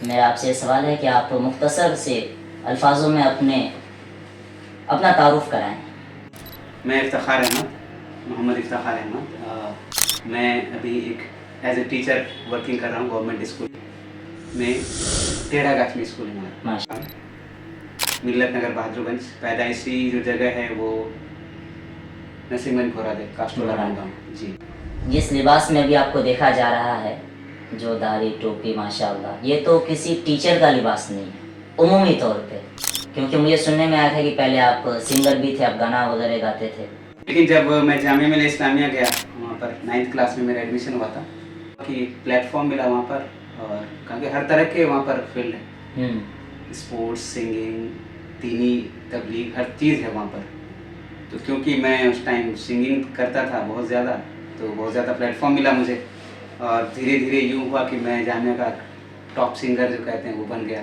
मेरा आपसे ये सवाल है कि आप मुख्तसर से अल्फाजों में अपना तारुफ कराएं। मैं इफ्तिखार अहमद, मोहम्मद इफ्तिखार अहमद। मैं अभी एक एज ए टीचर वर्किंग कर रहा हूँ गवर्नमेंट स्कूल में, टेढ़ा गाछमी स्कूल है हमारा, माशा मिल्लत नगर बहादुरगंज। पैदाइशी जो जगह है वो नसीमगंज घोरादे कास्टोला गाँव जी। जिस लिबास में भी आपको देखा जा रहा है, जो दाढ़ी टोपी माशाअल्लाह, ये तो किसी टीचर का लिबास नहीं है उमूमी तौर पे, क्योंकि मुझे सुनने में आया था कि पहले आप सिंगर भी थे, आप गाना वगैरह गाते थे। लेकिन जब मैं जामिया मिल्लिया इस्लामिया गया, वहाँ पर 9th क्लास में मेरा एडमिशन हुआ था कि प्लेटफॉर्म मिला वहाँ पर, और क्योंकि हर तरह के वहाँ पर फील्ड है, स्पोर्ट्स, सिंगिंग, दीनी, तबलीग, हर चीज़ है वहाँ पर। तो क्योंकि मैं उस टाइम सिंगिंग करता था बहुत ज़्यादा, तो बहुत ज़्यादा प्लेटफॉर्म मिला मुझे, और धीरे धीरे यूँ हुआ कि मैं जामिया का टॉप सिंगर जो कहते हैं वो बन गया।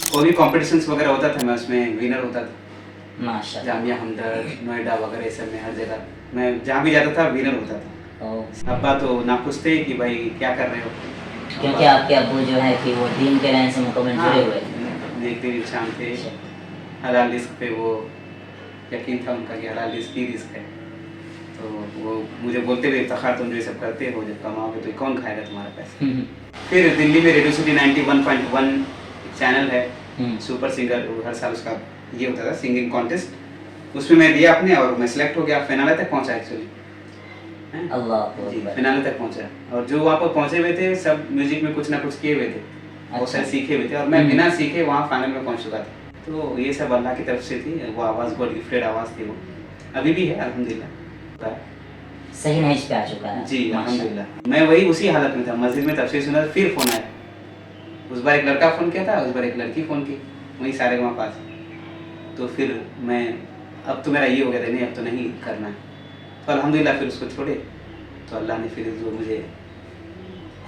कोई भी कॉम्पिटिशन्स वगैरह होता था मैं उसमें विनर होता था। माशाअल्लाह। जामिया हमदर्द, नोएडा वगैरह सब में हर जगह मैं जहाँ भी जाता था विनर होता था। अब्बा तो नाखुश थे कि भाई क्या कर रहे हो, क्योंकि आपके अब्बू जो है कि वो दीन के लाइन से मुकम्मल जुड़े हुए थे। नेक दिल इंसान थे, हलाल रिस्क पे वो यकीन था उनका कि हलाल रिस्क ही रिस्क है। तो वो मुझे बोलते हुए इफ्तिखार, तुम जो ये सब करते हो, जब कमाओगे तो कौन खाएगा तुम्हारा पैसा। फिर दिल्ली में रेडियो सिटी 91.1 चैनल है, सुपर सिंगर, हर साल उसका ये होता था सिंगिंग कॉन्टेस्ट, उसमें मैं दिया अपने और मैं सिलेक्ट हो गया, फिनाले तक पहुंचा एक्चुअली। अल्लाह जी, फिनाले तक पहुंचा। और जो वहाँ पर पहुंचे हुए थे सब म्यूजिक में कुछ ना कुछ किए हुए थे, बहुत सारे सीखे हुए थे, और मैं बिना सीखे वहाँ फाइनल में पहुंच चुका था। तो ये सब अल्लाह की तरफ से थी, वो आवाज़ गॉड गिफ्टेड आवाज़ थी, वो अभी भी है अल्हम्दुलिल्लाह, सही नहिज पे आ चुका है जी अल्हम्दुलिल्लाह। मैं वही उसी हालत में था, मस्जिद में तफसीर सुना, फिर फ़ोन आया। उस बार एक लड़का फ़ोन किया था, उस बार एक लड़की फ़ोन की, वही सारे वहाँ पास। तो फिर मैं, अब तो मेरा ये हो गया था, नहीं अब तो नहीं करना है, तो अल्हम्दुलिल्लाह फिर उसको छोड़े। तो अल्लाह ने फिर जो मुझे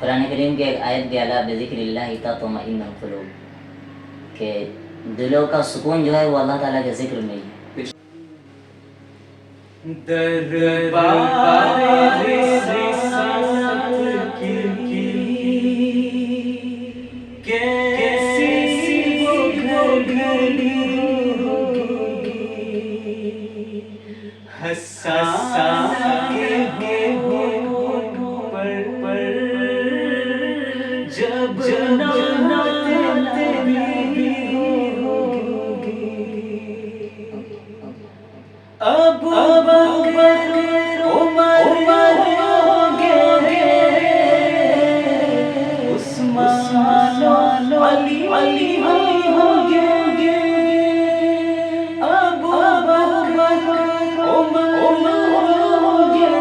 कुरान करीम की एक आयत भी अला बिज़िक्रिल्लाहि तत्मइन्नुल क़ुलूब, के दिलों का सुकून जो है वो अल्लाह ताला के जिक्र में ही है। दरबार कैसी वो घड़ी के होठों पर जब नात तेरी होगी, अब बकर उमर होंगे, उस्मान अली होंगे, अब बकर उमर होंगे,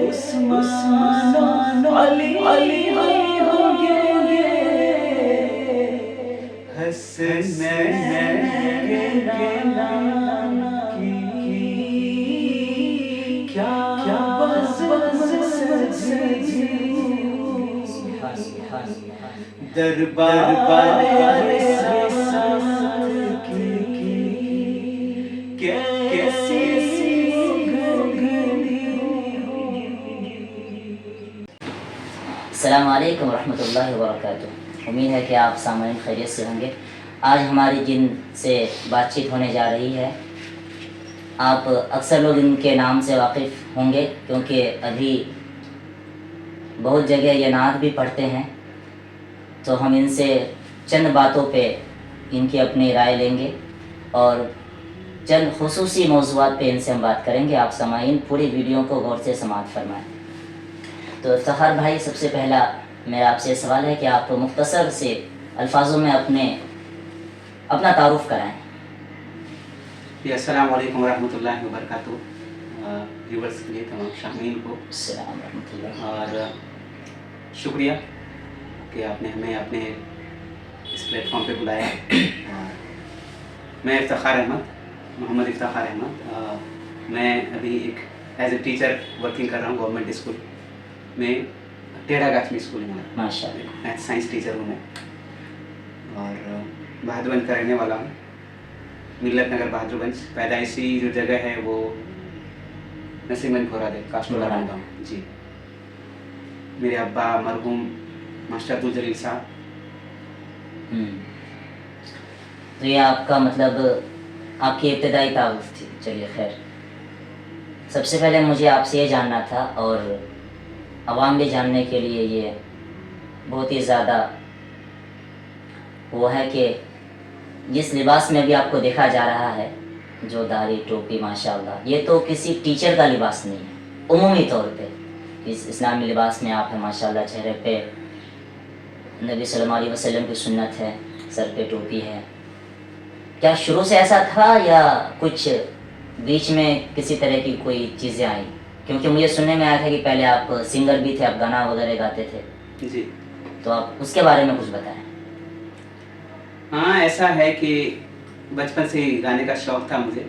उस्मान अली होंगे, हसनैन के नाम की क्या सजी, दरबार की कैसी अस्सलामु अलैकुम रहमतुल्लाहि व बरकातुहू। उम्मीद है कि आप सामईन खैरियत से होंगे। आज हमारी जिनसे बातचीत होने जा रही है, आप अक्सर लोग इनके नाम से वाकिफ़ होंगे, क्योंकि अभी बहुत जगह ये नात भी पढ़ते हैं। तो हम इनसे चंद बातों पे इनकी अपनी राय लेंगे और चंद खुसूसी मौज़ूआत पे इनसे हम बात करेंगे। आप सामईन पूरी वीडियो को गौर से समाअत फरमाएँ। तो इफ्तिखार भाई, सबसे पहला मेरा आपसे सवाल है कि आप मुख्तसर से अल्फाजों में अपना तारुफ कराएं। अस्सलामु अलैकुम रहमतुल्लाहि व बरकातुहू। व्यूअर्स के लिए, तमाम शामीन को अस्सलाम रहमतुल्लाह, और शुक्रिया कि आपने हमें अपने इस प्लेटफॉर्म पे बुलाया। मैं इफ्तिखार अहमद, मोहम्मद इफ्तिखार अहमद। मैं अभी एक एज ए टीचर वर्किंग कर रहा हूँ गवर्नमेंट स्कूल में, टेढ़ा गाछमी स्कूल में, माशाअल्लाह। मैथ साइंस टीचर हूँ मैं, और बहादुरगंज का रहने वाला हूँ, मिल्लत नगर बहादुरगंज। पैदाइशी जो जगह है वो नसीमगंज घोरादे कास्टोला गाँव जी। मेरे अब्बा मरहूम मास्टर अब्दुल जलील साहब। तो ये आपका मतलब आपकी इब्तदाई तारुफ थी। चलिए खैर, सबसे पहले मुझे आपसे ये जानना था, और आवाम भी जानने के लिए ये बहुत ही ज़्यादा वो है कि जिस लिबास में भी आपको देखा जा रहा है, जो दाढ़ी टोपी माशाल्लाह, ये तो किसी टीचर का लिबास नहीं है। उमूमी तौर पे इस इस्लामी लिबास में आप हैं माशाल्लाह, चेहरे पे नबी सल्लल्लाहु अलैहि वसल्लम की सुन्नत है, सर पे टोपी है। क्या शुरू से ऐसा था या कुछ बीच में किसी तरह की कोई चीज़ें आई? क्योंकि मुझे सुनने में आया था कि पहले आप सिंगर भी थे, आप गाना वगैरह गाते थे। जी। तो आप उसके बारे में कुछ बताएं। हाँ, ऐसा है कि बचपन से ही गाने का शौक था मुझे,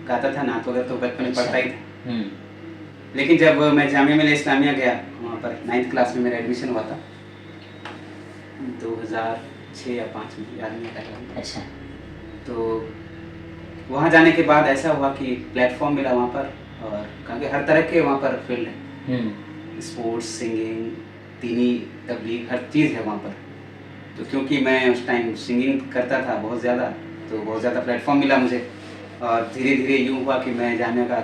गाता था नात वगैरह तो बचपन में पढ़ता ही था। लेकिन जब मैं जामिया मिलिया इस्लामिया गया, वहाँ पर 9th क्लास में मेरा एडमिशन हुआ था 2006 या 5 में, याद नहीं आता। अच्छा। तो वहाँ जाने के बाद ऐसा हुआ कि प्लेटफॉर्म मिला वहाँ पर, और क्योंकि हर तरह के वहाँ पर फील्ड है, स्पोर्ट्स, सिंगिंग, दीनी तबलीग, हर चीज़ है वहाँ पर। तो क्योंकि मैं उस टाइम सिंगिंग करता था बहुत ज़्यादा, तो बहुत ज़्यादा प्लेटफॉर्म मिला मुझे, और धीरे धीरे यूँ हुआ कि मैं जामिया का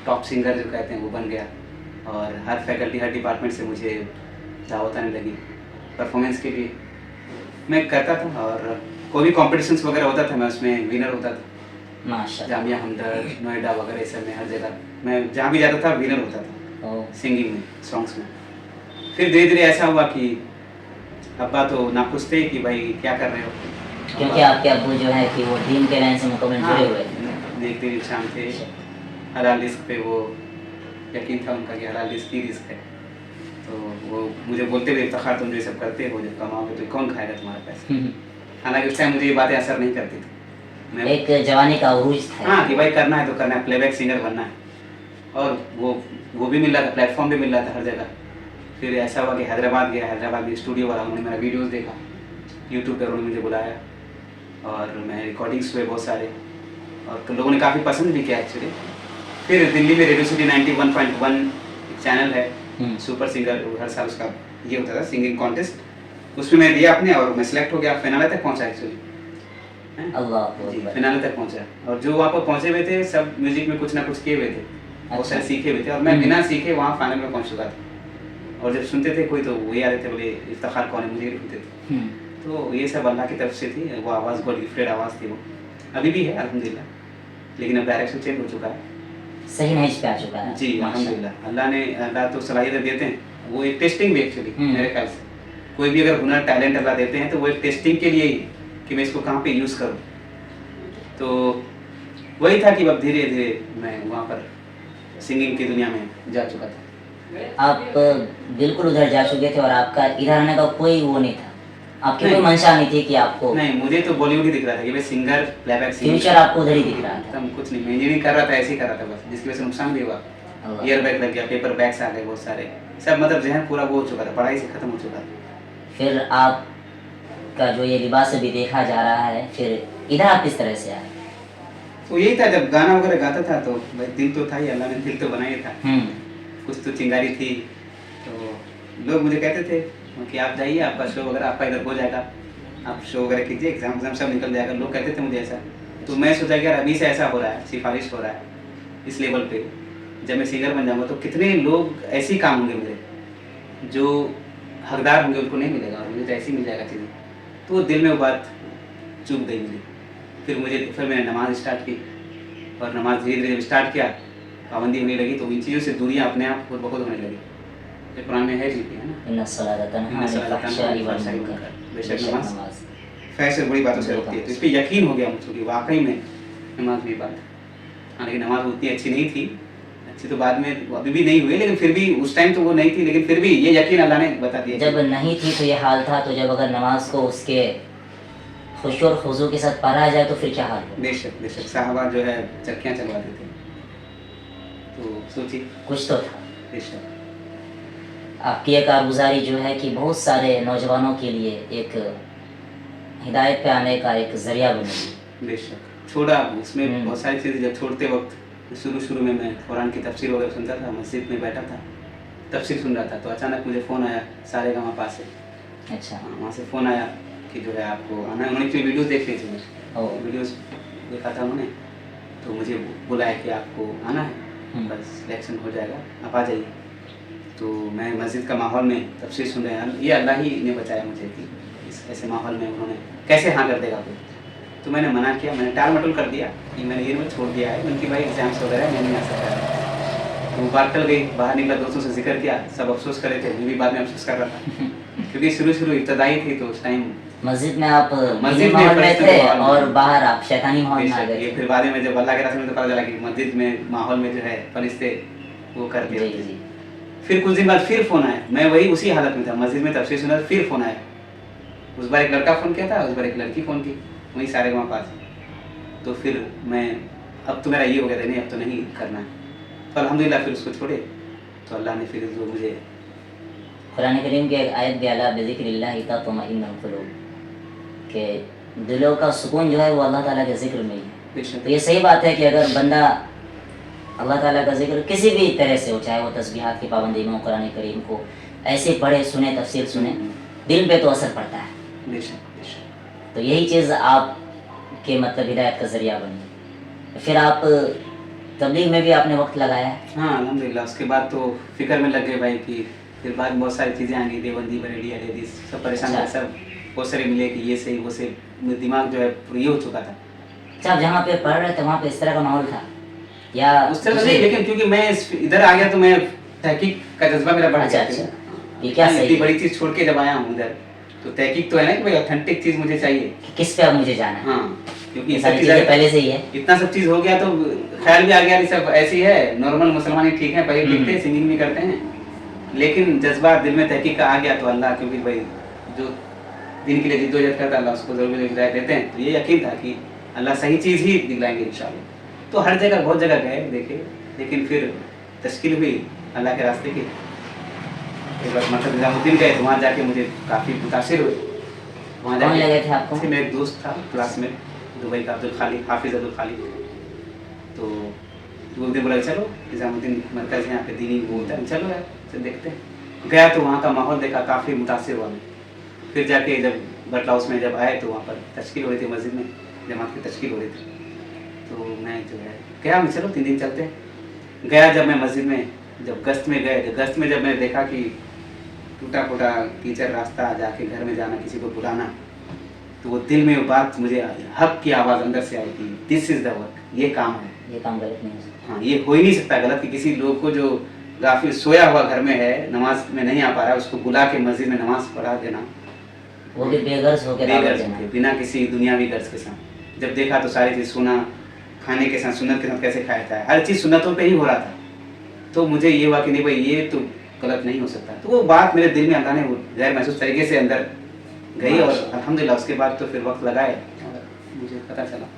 टॉप सिंगर जो कहते हैं वो बन गया, और हर फैकल्टी, हर डिपार्टमेंट से मुझे दावत आने लगी परफॉर्मेंस के लिए। मैं करता था, और कोई भी कॉम्पिटिशन्स वगैरह होता था मैं उसमें विनर होता था। माशाल्लाह। जामिया हमदर्द, नोएडा वगैरह सब में, हर जगह मैं जहाँ भी जाता था विनर होता था सिंगिंग में, सॉन्ग्स में। फिर धीरे धीरे ऐसा हुआ कि अब्बा तो नाखुश थे कि भाई क्या कर रहे हो, क्योंकि आपके अब्बू जो है कि वो दीन के लाइन से मुकम्मल जुड़े हुए थे। देखते इंसान थे, हलाल रिस्क पे वो यकीन था उनका कि हलाल रिस्क ही रिस्क है। तो वो मुझे बोलते हुए, इफ्तिखार तुम जो ये सब करते हो, जब कमाओगे तो कौन खाएगा तुम्हारा पैसा। हालांकि उस टाइम मुझे ये बातें असर नहीं करती थी। मैं एक जवानी का उरूज था। हाँ, कि भाई करना है तो करना है, प्लेबैक सिंगर बनना है, और वो भी मिल रहा था, प्लेटफॉर्म भी मिल रहा था हर जगह। फिर ऐसा हुआ कि हैदराबाद गया, हैदराबाद में स्टूडियो वाला, उन्होंने मेरा वीडियोस देखा यूट्यूब पर, उन्होंने मुझे बुलाया, और मैं रिकॉर्डिंग्स हुए बहुत सारे, और तो लोगों ने काफ़ी पसंद भी किया एक्चुअली। फिर दिल्ली में रेडियो सिटी 91.1 चैनल है, सुपर सिंगर, हर साल उसका ये होता था सिंगिंग कॉन्टेस्ट, उसमें मैं दिया अपने, और मैं सिलेक्ट हो गया, फिनाले तक पहुंचा एक्चुअली। अल्लाह जी, फिनाले तक पहुंचा। और जो वहाँ पर पहुंचे हुए थे सब म्यूजिक में कुछ ना कुछ किए हुए थे, बहुत सारे सीखे हुए थे, और मैं बिना सीखे वहाँ फाइनल में पहुँच चुका था। और जब सुनते थे कोई तो वही आ रहे थे, बोले इफ्तिखार कौन है, मुझे ही सुनते थे। तो ये सब अल्लाह की तरफ से थी, वो आवाज़ गॉड गिफ्टेड आवाज़ थी, वो अभी भी है अल्हम्दुलिल्लाह, लेकिन अब डायरेक्शन चेंज हो चुका है, सही नहीं पे आ चुका है। जी अल्हम्दुलिल्लाह। अल्लाह तो सलाहियत देते हैं, वो एक टेस्टिंग भी एक्चुअली मेरे ख्याल से, कोई भी अगर हुनर टैलेंट अल्लाह देते हैं तो वो एक टेस्टिंग के लिए ही कि मैं इसको कहाँ पे यूज़ करूँ। तो वही था कि अब धीरे धीरे मैं वहाँ पर सिंगिंग की दुनिया में जा चुका था। आप बिल्कुल उधर जा चुके थे, और आपका इधर आने का कोई वो नहीं था, आपकी कोई नहीं। मंशा नहीं थी कि आपको। नहीं, मुझे तो बॉलीवुड ही दिख रहा था कि मैं सिंगर, प्लेबैक सिंगर, फ्यूचर आपको उधर ही दिख रहा था। कुछ नहीं, मैं इंजीनियरिंग कर रहा था, ऐसे ही कर रहा था बस, जिसकी वजह से नुकसान भी हुआ, ईयर बैग लग गया, पेपर बैग्स आ गए बहुत सारे, सब मतलब जहन पूरा वो हो चुका था, पढ़ाई से खत्म हो चुका था। फिर आप का जो ये लिबास अभी देखा जा रहा है, फिर इधर आप किस तरह से आए? तो यही था, जब गाना वगैरह गाता था तो भाई दिल तो था ही, अल्लाह ने दिल तो बनाया था, कुछ तो चिंगारी थी। तो लोग मुझे कहते थे कि आप जाइए, आपका शो वगैरह आपका इधर हो जाएगा, आप शो वगैरह कीजिए, एग्जाम सब निकल जाएगा, लोग कहते थे मुझे ऐसा। तो मैं सोचा कि यार अभी से ऐसा हो रहा है, सिफारिश हो रहा है इस लेवल पे, जब मैं सिंगर बन जाऊँगा तो कितने लोग ऐसे ही काम होंगे मेरे, जो हकदार होंगे उनको नहीं मिलेगा, और मुझे तो ऐसे ही मिल जाएगा चीज़ें। तो दिल में वो बात चुभ गई मुझे। फिर मैंने नमाज़ स्टार्ट की, और नमाज धीरे धीरे स्टार्ट किया, पाबंदी होने लगी, तो इन चीज़ों से दूरियाँ अपने आप खुद ब खुद होने लगी। ये कुरान में है भी, है ना, बेशक नमाज फैज से बड़ी बातों से रोकती है। तो इस पर यकीन हो गया मुझको कि वाकई में नमाज भी बात है। हाँ, लेकिन नमाज उतनी अच्छी नहीं थी, अच्छी तो बाद में अभी भी नहीं हुई, लेकिन फिर भी उस टाइम तो वो नहीं थी, लेकिन फिर भी ये यकीन अल्लाह ने बता दिया। जब नहीं थी तो ये हाल था, तो जब अगर नमाज को उसके खुशू और खुजू के साथ पढ़ा जाए तो फिर क्या हाल हो? बेशक बेशक, साहबा जो है चक्कियाँ चलवाते थे, तो सोचिए कुछ तो था। बेशक आपकी एक कारगुजारी जो है कि बहुत सारे नौजवानों के लिए एक हिदायत पे आने का एक जरिया बनेगी। बेशक छोड़ा उसमें बहुत सारी चीज़ें, जब छोड़ते वक्त शुरू में मैं कुरान की तफसीर वगैरह सुनता था, मस्जिद में बैठा था, तफसीर सुन रहा था, तो अचानक मुझे फ़ोन आया सारेगामा पास से अच्छा। वहाँ से फ़ोन आया कि जो है आपको आना है। उन्होंने कोई वीडियोस देख ली थी मेरी, ओ। वीडियोस देखा था उन्होंने, तो मुझे बुलाया कि आपको आना है, बस सिलेक्शन हो जाएगा, आप आ जाइए। तो मैं मस्जिद का माहौल में तफसीर सुन रहे हैं, ये अल्लाह ही ने बचाया मुझे कि इस ऐसे माहौल में उन्होंने कैसे हाँ कर देगा कोई। तो मैंने मना किया, मैंने टाल मटोल कर दिया कि मैंने ये छोड़ दिया है, उनकी भाई एग्जाम्स वगैरह है, मैं नहीं आ सकता। तो बात टल गई, बाहर निकला, दोस्तों से जिक्र किया, सब अफसोस कर रहे थे, मैं भी बाद में अफसोस कर रहा था क्योंकि शुरू इब्तदाई थी तो उस टाइम मस्जिद में आप मस्जिद माहौल में फरिश्तों थे के माहौल में। और बाहर आप शैतानी माहौल में आ बेशक, गए ये थे। फिर बाद में जब अल्लाह के रास्ते में तो पता चला कि मस्जिद में माहौल में जो है फरिश्ते वो करते जी होते जी। हैं। फिर कुछ दिन बाद फिर फ़ोन आया, मैं वही उसी हालत में था, मस्जिद में तफसीर सुना, फिर फ़ोन आया। उस बार एक लड़का फ़ोन किया था, उस बार एक लड़की फ़ोन की, वहीं सारे वहाँ पास। तो फिर मैं, अब तो मेरा ये हो गया था, नहीं अब तो नहीं करना है, तो अल्हम्दुलिल्लाह फिर उसको छोड़े। तो अल्लाह ने फिर जो मुझे कुरान करीम की एक आयत भी अला बिज़िक्रिल्लाहि तत्मइन्नुल क़ुलूब, कि दिलों का सुकून जो है वो अल्लाह ताला के ज़िक्र में ही है। बेशक तो ये सही बात है कि अगर बंदा अल्लाह ताला का ज़िक्र किसी भी तरह से हो, चाहे वो तस्बीहात की पाबंदी में हो, कुरान करीम को ऐसे पढ़े सुने, तफसीर सुने, दिल पे तो असर पड़ता है। बेशक बेशक तो यही चीज़ आपके मतलब हिदायत का ज़रिया बनी। फिर आप तबलीग में भी आपने वक्त लगाया है? हाँ अल्हम्दुलिल्लाह। उसके बाद तो फिक्र में लग गए भाई कि फिर बाद में बहुत सारी चीज़ें आ गई, देवबंदी बरेली हदीस सब परेशान अच्छा। थे, सब बहुत सारे मिले कि ये सही वो सही, मेरा दिमाग जो है ये हो चुका था। अच्छा, आप जहाँ पे पढ़ रहे थे वहाँ पे इस तरह का माहौल था या उस तरह दूसरे- नहीं, लेकिन क्योंकि मैं इधर आ गया तो मैं तहकीक का जज्बा मेरा बढ़ अच्छा गया। अच्छा, फिर ये क्या इतनी सही है बड़ी चीज़ छोड़ के जब आया हूँ इधर, तो तहकीक तो है ना कि भाई ऑथेंटिक चीज़ मुझे चाहिए। कि किस पे अब मुझे जाना है? हाँ, क्योंकि ये सब सारी चीज़ें चीज़ें पहले से ही है। इतना सब चीज़ हो गया तो ख्याल भी आ गया कि सब ऐसी है, नॉर्मल मुसलमान ही ठीक है, पढ़े लिखते हैं, सिंगिंग भी करते हैं, लेकिन जज्बा दिल में तहकीक का आ गया तो अल्लाह, क्योंकि भाई जो दिन के लिए जिद्दोजहद करता है अल्लाह उसको ज़रूर हिदायत देते हैं। तो ये यकीन था कि अल्लाह सही चीज़ ही दिलाएंगे इंशाल्लाह। तो हर जगह बहुत जगह गए देखे, लेकिन फिर तश्कील हुई अल्लाह के रास्ते की। एक बार मतलब निज़ामुद्दीन गए तो वहाँ जाके मुझे काफ़ी मुतासिर हुए। वहाँ कौन लगे थे आपको? मेरा एक दोस्त था क्लासमेट, दुबई का अब्दुल खालिक, हाफिज़ अब्दुल खालिक। तो वो दिन बोला चलो निज़ामुद्दीन मरकज़ यहाँ पे दीनी वो होता है, चलो यार चल देखते हैं। गया तो वहाँ का माहौल देखा, काफ़ी मुतासिर हुआ मैं। फिर जाके जब बटला हाउस में जब आए तो वहाँ पर तश्कील हो रही थी, मस्जिद में जमात की तश्कील हो रही थी। तो मैं जो है गया, मैं चलो 3 दिन चलते हैं। गया जब मैं मस्जिद में, जब गश्त में गए, गश्त में जब मैंने देखा कि टूटा फूटा कीचड़ रास्ता, जाके घर में जाना, किसी को बुलाना, तो वो दिल में वो बात मुझे हक की आवाज़ अंदर से आई कि दिस इज़ द वर्क, ये काम है, ये काम गलत नहीं हो सकता। हाँ ये हो ही नहीं सकता गलत कि किसी लोग को जो गाफिल सोया हुआ घर में है, नमाज में नहीं आ पा रहा है, उसको बुला के मस्जिद में नमाज पढ़ा देना, वो भी बेगर्ज होकर दावत बेगर्ज देना। होके, बिना किसी दुनियावी गर्ज के साथ। जब देखा तो सारी चीज़ सुना, खाने के साथ सुन्नत के साथ कैसे खाया था, हर चीज़ सुन्नतों पे ही हो रहा था। तो मुझे ये हुआ कि नहीं भाई ये तो गलत नहीं हो सकता। तो वो बात मेरे दिल में अल्लाह ने गैर महसूस तरीके से अंदर गई और अल्हम्दुलिल्लाह उसके बाद तो फिर वक्त लगाए और मुझे पता चला।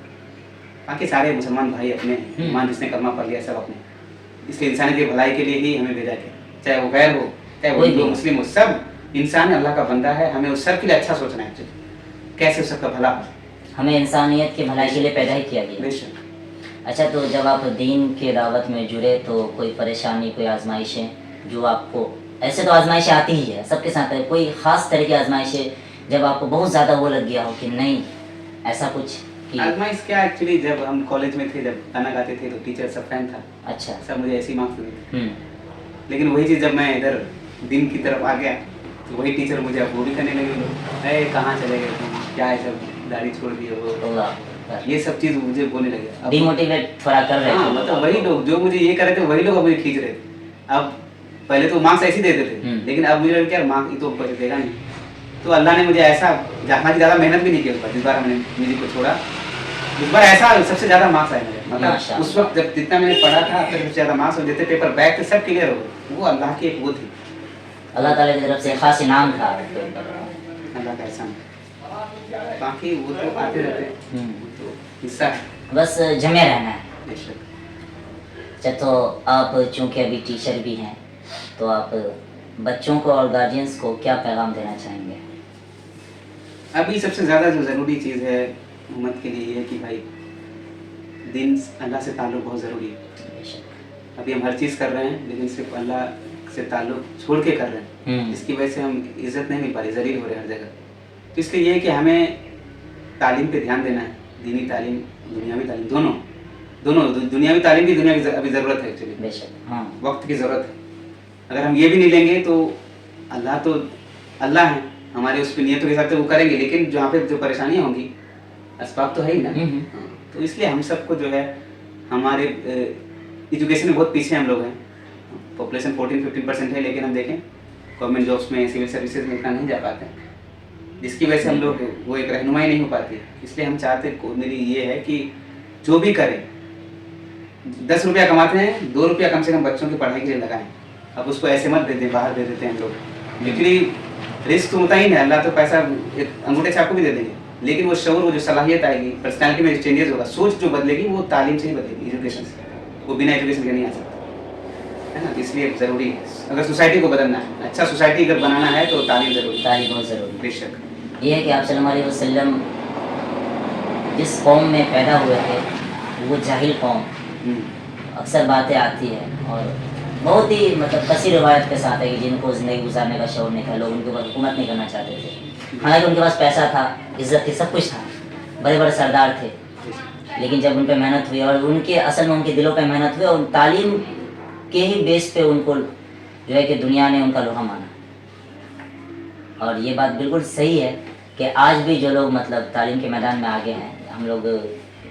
बाकी सारे मुसलमान भाई अपने, ईमान जिसने कलमा पढ़ लिया सब अपने, इसलिए इंसान की भलाई के लिए ही हमें भेजा गया, चाहे वो गैर हो, चाहे वो कोई हिंदू भी। मुस्लिम हो, सब इंसान अल्लाह का बंदा है, हमें उस सब के लिए अच्छा सोचना है, actually। कैसे उस सबका भला हो। हमें इंसानियत की भलाई के लिए पैदा ही किया गया। बेशक। अच्छा, तो जब आप दीन के दावत में जुड़े तो कोई परेशानी, कोई आजमाइशें जो आपको, ऐसे तो आजमाइशें आती ही है सबके साथ है, कोई ख़ास तरह की आजमाइशें जब आपको बहुत ज़्यादा वो लग गया हो कि नहीं ऐसा कुछ कि आजमाइश क्या, एक्चुअली जब हम कॉलेज में थे, जब गाना गाते थे तो टीचर सब फैन था, अच्छा सब मुझे ऐसी मार्क्स देते थे। लेकिन वही चीज़ जब मैं इधर दिन की तरफ आ गया तो वही टीचर मुझे अब वो भी करने लगे, लोग अरे कहाँ चले गए तुम, क्या है सब दाढ़ी छोड़ दिए वो, अल्लाह, ये सब चीज़ मुझे बोलने लगे। अब डिमोटिवेट थोड़ा कर रहे हाँ थे। मतलब वही लोग जो मुझे ये कर रहे थे वही लोग अब मुझे खींच रहे थे। अब पहले तो मार्क्स ऐसे ही देते थे, लेकिन अब मुझे लगा क्या मार्क्स ये तो ऊपर देगा नहीं। तो अल्लाह ने मुझे ऐसा, हालांकि ज़्यादा मेहनत भी नहीं की उस बार, जिस बार मैंने म्यूजिक को छोड़ा इस बार ऐसा सबसे ज़्यादा मार्क्स आए मेरे, मतलब माशाअल्लाह। उस वक्त जब जितना मैंने पढ़ा था फिर सबसे ज़्यादा मार्क्स और जितने पेपर बैक थे सब क्लियर हो गए। वो अल्लाह की एक वो थी, अल्लाह ताला की तरफ से खास इनाम था। अल्लाह का एहसान। बाकी वो तो आते रहते हैं, वो तो हिस्सा है। बस जमे रहना है। बेशक। अच्छा, तो आप चूँकि अभी टीचर भी हैं तो आप बच्चों को और गार्जियंस को क्या पैगाम देना चाहेंगे? अभी सबसे ज़्यादा जो ज़रूरी चीज़ है उम्मत के लिए ये है कि भाई दिन अल्लाह से ताल्लुक़ बहुत ज़रूरी है। बेशक। अभी हम हर चीज़ कर रहे हैं लेकिन सिर्फ अल्लाह से ताल्लुक छोड़ के कर रहे हैं, जिसकी वजह से हम इज्जत नहीं मिल पा रही, जलील हो रहे हैं हर जगह। तो इसलिए ये है कि हमें तालीम पे ध्यान देना है, दीनी तालीम, दुनियावी तालीम, दोनों दुनियावी तालीम की दुनिया की अभी ज़रूरत है एक्चुअली, बेशक हाँ, वक्त की ज़रूरत है। अगर हम ये भी नहीं लेंगे तो अल्लाह है, हमारे उस पर नियतों के हिसाब से वो करेंगे, लेकिन जहाँ पे जो परेशानियाँ होंगी असबाब तो है ही ना। हाँ, तो इसलिए हम सबको जो है हमारे एजुकेशन में बहुत पीछे हम लोग हैं। पॉपुलेशन 14-15% है, लेकिन हम देखें गवर्नमेंट जॉब्स में, सिविल सर्विसेज में इतना नहीं जा पाते, जिसकी वजह से हम लोग वो एक रहनुमाई नहीं हो पाती। इसलिए हम चाहते, मेरी ये है कि जो भी करें, 10 रुपया कमाते हैं, 2 रुपया कम से कम बच्चों की पढ़ाई के लिए लगाएं। अब उसको ऐसे मत दे दें, बाहर दे देते हैं हम लोग, लेकिन रिस्क तो होता ही नहीं, अल्लाह तो पैसा एक अंगूठे छाप को भी दे देंगे, लेकिन वो शऊर, वो जो सलाहियत आएगी, पर्सनैलिटी में चेंजेस होगा, सोच जो बदलेगी वो तालीम से ही बदलेगी, एजुकेशन से, वो बिना एजुकेशन के नहीं आ सकता है ना। इसलिए ज़रूरी है, अगर सोसाइटी को बदलना है, अच्छा सोसाइटी अगर बनाना है तो तालीम ज़रूरी, तालीम बहुत ज़रूरी। बेशक ये है कि आप सल्लल्लाहु अलैहि वसल्लम जिस कौम में पैदा हुए थे वो जाहिल कौम, अक्सर बातें आती है और बहुत ही मतलब कसी रिवायत के साथ है कि जिनको ज़िंदगी गुजारने का शौर नहीं था, लोग उनके ऊपर हुकूमत नहीं करना चाहते थे। हालांकि उनके पास पैसा था, इज्जत थी, सब कुछ था, बड़े बड़े सरदार थे, लेकिन जब उन पर मेहनत हुई और उनके असल में उनके दिलों पर मेहनत हुई और तालीम के ही बेस पे उनको जो है कि दुनिया ने उनका लोहा माना। और ये बात बिल्कुल सही है कि आज भी जो लोग मतलब तालीम के मैदान में आगे हैं, हम लोग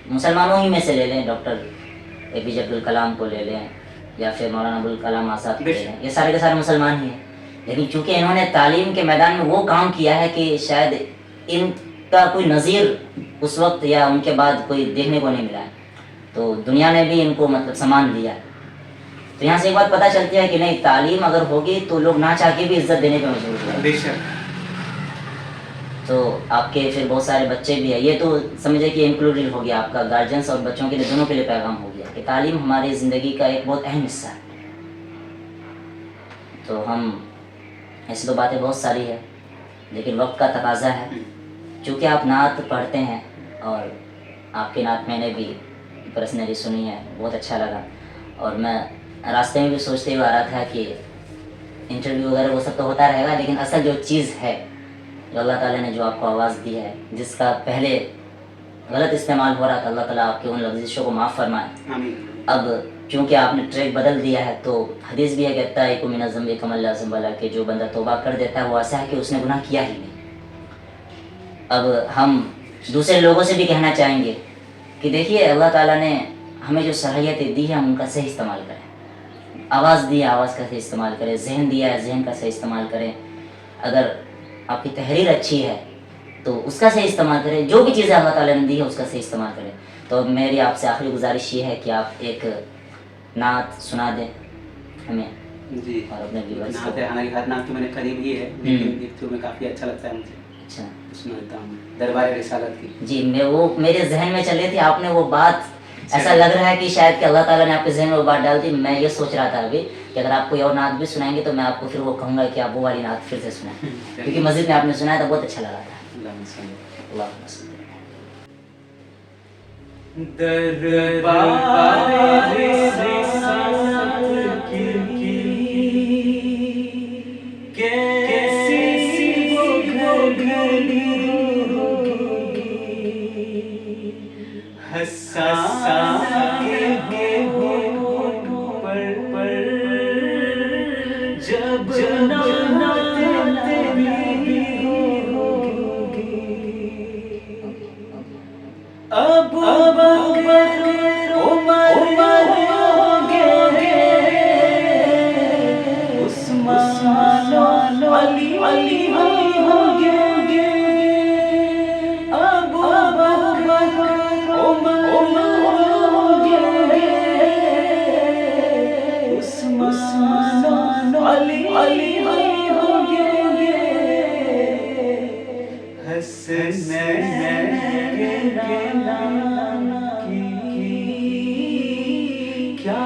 मुसलमानों ही में से ले लें, डॉक्टर APJ अब्दुल कलाम को ले लें या फिर मौलाना अबुल कलाम आज़ाद को ले लें, ये सारे के सारे मुसलमान ही हैं, लेकिन चूंकि इन्होंने तालीम के मैदान में वो काम किया है कि शायद इनका कोई नज़ीर उस वक्त या उनके बाद कोई देखने को नहीं मिला है, तो दुनिया ने भी इनको मतलब सम्मान दिया है। तो यहाँ से एक बात पता चलती है कि नहीं, तालीम अगर होगी तो लोग ना चाह के भी इज्जत देने पे मजबूर हैं। बेशक। तो आपके फिर बहुत सारे बच्चे भी हैं, ये तो समझे कि इंक्लूडेड हो गया, आपका गार्जियंस और बच्चों के लिए, दोनों के लिए पैगाम हो गया कि तालीम हमारी ज़िंदगी का एक बहुत अहम हिस्सा है। तो हम ऐसी तो बातें बहुत सारी है, लेकिन वक्त का तकाजा है। चूँकि आप नात पढ़ते हैं और आपकी नात मैंने भी पर्सनली सुनी है, बहुत अच्छा लगा, और मैं रास्ते में भी सोचते हुए आ रहा था कि इंटरव्यू वगैरह वो सब तो होता रहेगा, लेकिन असल जो चीज़ है, जो अल्लाह ताला ने जो आपको आवाज़ दी है, जिसका पहले गलत इस्तेमाल हो रहा था, अल्लाह ताला आपके उन लफ्ज़िशों को माफ़ फरमाए। अब चूँकि आपने ट्रैक बदल दिया है, तो हदीस भी है कहता है कि मिना ज़म्बि कमा ला ज़म्बा ला, कि जो बंदा तौबा कर देता है वो ऐसा है कि उसने गुनाह किया ही नहीं। अब हम दूसरे लोगों से भी कहना चाहेंगे कि देखिए, अल्लाह ताला ने हमें जो सलाहियतें दी है हम उनका सही इस्तेमाल करें, आवाज़ दी है आवाज़ का सही इस्तेमाल करें, जहन दिया है जहन का सही इस्तेमाल करें, अगर आपकी तहरीर अच्छी है तो उसका सही इस्तेमाल करें, जो भी चीज़ें अल्लाह ताला ने दी है उसका सही इस्तेमाल करें। तो मेरी आपसे आखिरी गुजारिश ये है कि आप एक नात सुना दें हमें जी, और अपने व्यूअर्स को। नात है, हालांकि हर नात तो मैंने करीब ही है, लेकिन एक तो मैं काफ़ी अच्छा लगता है मुझे, अच्छा सुना देता हूँ, दरबार रिसालत की। जी, मैं वो मेरे जहन में चल रही थी, आपने वो बात, ऐसा लग रहा है कि शायद कि अल्लाह ताला ने आपके जहन में वो बात डाल दी। मैं ये सोच रहा था अभी कि अगर आप कोई और नात भी सुनाएंगे तो मैं आपको फिर वो कहूँगा कि आप वो वाली नात फिर से सुनाएं, क्योंकि मस्जिद में आपने सुनाया था, बहुत अच्छा लगा था। अल्लाह दरबार रिसालत की कैसी वो घड़ी हसन के होठों पर जब नात भी होगी, अब बकर उमर होंगे, उस्मान अली होंगे, अब बकर उमर होंगे, उस्मान अली होंगे, हसनैन के नाम की क्या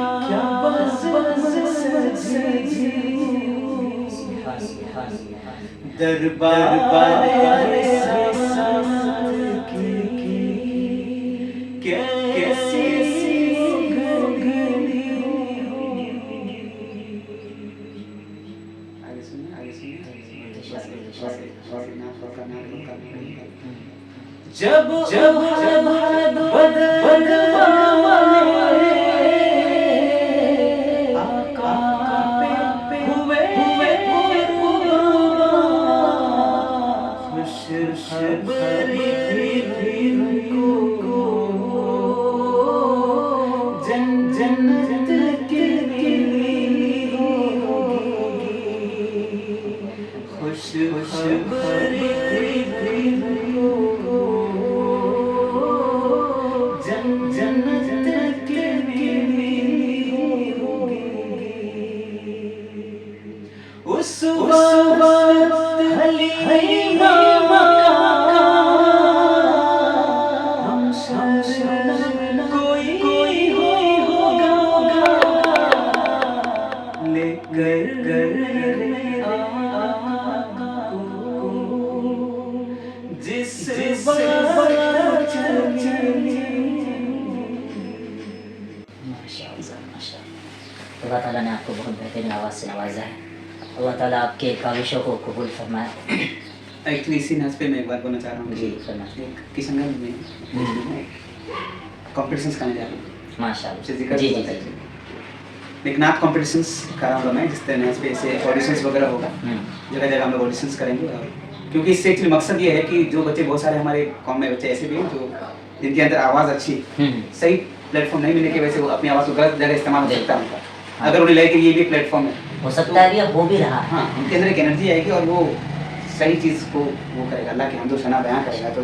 बज़म सजी, दरबार रिसालत की कैसी घड़ी होगी। जब जब अल्लाह ताला ने आपको बहुत बेहतरीन आवाज़ से नवाजा है। अल्लाह ताला आपके काविशों को कबूल फरमाए। एक्चुअली इसी नाच पे मैं एक बात बोलना चाह रहा हूँ जी फरमाए। किशनगंज में कॉम्पिटिशन्स करने जा रहा हूँ। माशाल्लाह। जी जी जी। एक नाच कॉम्पिटिशन्स कराऊंगा मैं, जिस तरह नाच पे ऐसे ऑडिशंस वगैरह होगा, जगह जगह हम लोग ऑडिशंस करेंगे। और क्योंकि इससे एक्चुअली मकसद ये है कि जो बच्चे, बहुत सारे हमारे कॉम में बच्चे ऐसे भी हैं जो जिनके अंदर आवाज़ अच्छी, सही प्लेटफॉर्म नहीं मिलने की वजह से वो अपनी आवाज़ को गलत जगह इस्तेमाल हो सकता है उनका। अगर उन्हें लगे कि ये भी प्लेटफॉर्म है, हो सकता है हो भी रहा है। हाँ, उनके अंदर एक एनर्जी आएगी और वो सही चीज़ को वो करेगा, अल्लाह के हमदो सना बयां करेगा, तो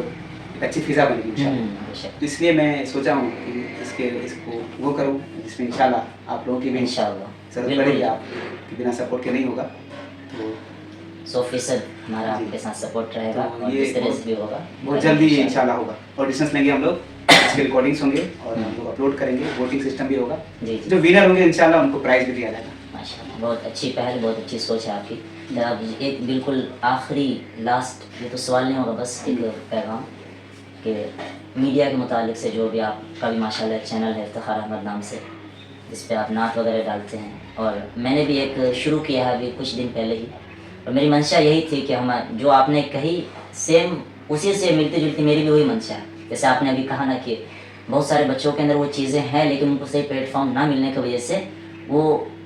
एक अच्छी फिजा बनेगी इंशाल्लाह। तो इसलिए मैं सोचा हूँ कि इसको वो करूँ जिसमें इंशाल्लाह आप लोगों की भी इंशाल्लाह जरूरत पड़ेगी, आपके बिना सपोर्ट के नहीं होगा। तो 100% हमारा आपके साथ सपोर्ट रहेगा तो और ये इस तरह से भी होगा। बहुत जल्दी इंशाल्लाह होगा। ऑडिशंस लेंगे हम लोग, इसके रिकॉर्डिंग्स होंगे और हम लोग अपलोड करेंगे, वोटिंग सिस्टम भी होगा। जी जो विनर होंगे इंशाल्लाह उनको प्राइज भी दिया जाएगा। माशाल्लाह, बहुत अच्छी पहल, बहुत अच्छी सोच है आपकी। अब एक बिल्कुल आखिरी लास्ट, ये तो सवाल नहीं होगा, बस एक पैगाम कि मीडिया के मुतालिक से जो भी आपका भी माशाल्लाह एक चैनल है इफ्तिखार अहमद नाम से, जिस पे आप नात वगैरह डालते हैं, और मैंने भी एक शुरू किया है अभी कुछ दिन पहले ही। और मेरी मंशा यही थी कि हम जो आपने कही सेम उसी से मिलती जुलती मेरी भी वही मंशा है। जैसे आपने अभी कहा ना कि बहुत सारे बच्चों के अंदर वो चीज़ें हैं लेकिन उनको सही प्लेटफॉर्म ना मिलने की वजह से वो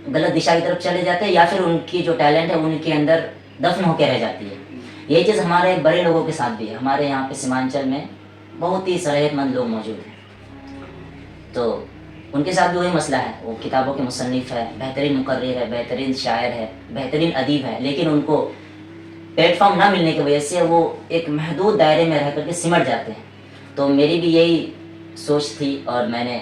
गलत दिशा की तरफ चले जाते हैं, या फिर उनकी जो टैलेंट है उनके अंदर दफन होकर रह जाती है। यही चीज़ हमारे बड़े लोगों के साथ भी है। हमारे यहाँ पे सीमांचल में बहुत ही सलाहियतमंद लोग मौजूद हैं, तो उनके साथ भी वही मसला है। वो किताबों के मुसन्निफ़ है, बेहतरीन मुकर्रिर है, बेहतरीन शायर है, बेहतरीन अदीब है, लेकिन उनको प्लेटफॉर्म ना मिलने की वजह से वो एक महदूद दायरे में रह करके सिमट जाते हैं। तो मेरी भी यही सोच थी और मैंने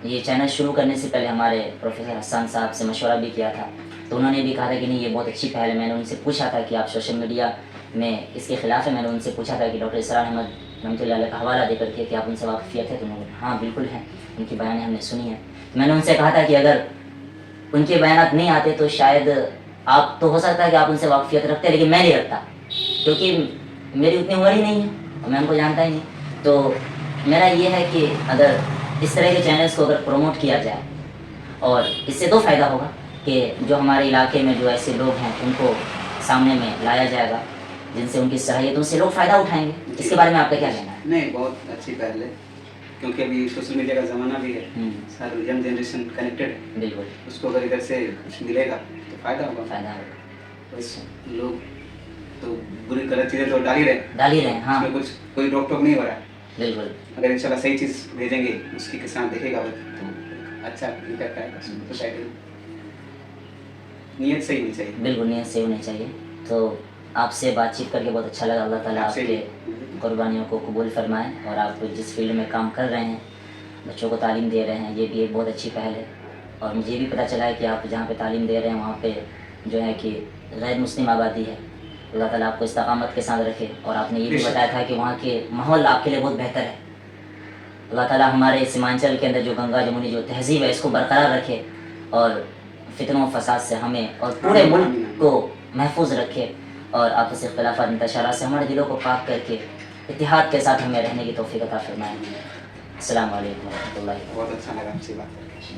ये चैनल शुरू करने से पहले हमारे प्रोफेसर हसन साहब से मशवरा भी किया था, तो उन्होंने भी कहा था कि नहीं ये बहुत अच्छी पहल है। मैंने उनसे पूछा था कि आप सोशल मीडिया में इसके ख़िलाफ़ है। मैंने उनसे पूछा था कि डॉक्टर इसरार अहमद रहमतुल्लाह अलैह का हवाला देकर के कि आप उनसे वाक़फ़ियत है, तो उन्होंने हाँ बिल्कुल है, उनकी बयानें हमने सुनी है। मैंने उनसे कहा था कि अगर उनके बयानात नहीं आते तो शायद आप, तो हो सकता है कि आप उनसे वाक़फ़ियत रखते, लेकिन मैं नहीं रखता, क्योंकि मेरी उतनी उम्र ही नहीं है और मैं उनको जानता ही नहीं। तो मेरा ये है कि अगर इस तरह के चैनल्स को अगर प्रमोट किया जाए, और इससे दो फ़ायदा होगा कि जो हमारे इलाके में जो ऐसे लोग हैं उनको सामने में लाया जाएगा जिनसे उनकी सलाहियतों से लोग फ़ायदा उठाएंगे। इसके बारे में आपका क्या कहना है? नहीं, बहुत अच्छी पहल है, क्योंकि अभी सोशल मीडिया का ज़माना भी है, सारी यंग जनरेशन कनेक्टेड है, बिल्कुल। उसको अगर इधर से कुछ मिलेगा तो फ़ायदा होगा। बस लोग तो बुरी गलत चीज़ें तो डाल ही रहे, हाँ, उसमें कुछ कोई रोक टोक नहीं हो रहा है। बिल्कुल। अगर इंशाल्लाह सही चीज़ भेजेंगे, उसकी किसान देखेगा तो अच्छा इम्पैक्ट आएगा सोसाइटी में। नीयत सही होनी चाहिए। बिल्कुल, नीयत सही होनी चाहिए। तो आपसे बातचीत करके बहुत अच्छा लगा। अल्लाह ताला आपके कुर्बानियों को कबूल फरमाए, और आप जिस फील्ड में काम कर रहे हैं, बच्चों को तालीम दे रहे हैं, ये भी एक बहुत अच्छी पहल है। और मुझे भी पता चला है कि आप जहाँ पे तालीम दे रहे हैं वहाँ पे जो है कि गैर मुस्लिम आबादी है। अल्लाह ताला आपको इस्तकामत के साथ रखे। और आपने ये भी बताया था कि वहाँ के माहौल आपके लिए बहुत बेहतर है। अल्लाह ताला हमारे सीमांचल के अंदर जो गंगा जमुनी जो तहज़ीब है इसको बरकरार रखे, और फितनों फसाद से हमें और पूरे मुल्क को महफूज रखे, और आपस इख्तिलाफ़ात इंतशारात से हमारे दिलों को पाक करके इत्तिहाद के साथ हमें रहने की तौफ़ीक़ अता फ़रमाए। अस्सलामु अलैकुम व रहमतुल्लाहि। बहुत अच्छा लगा आपसे बात करके।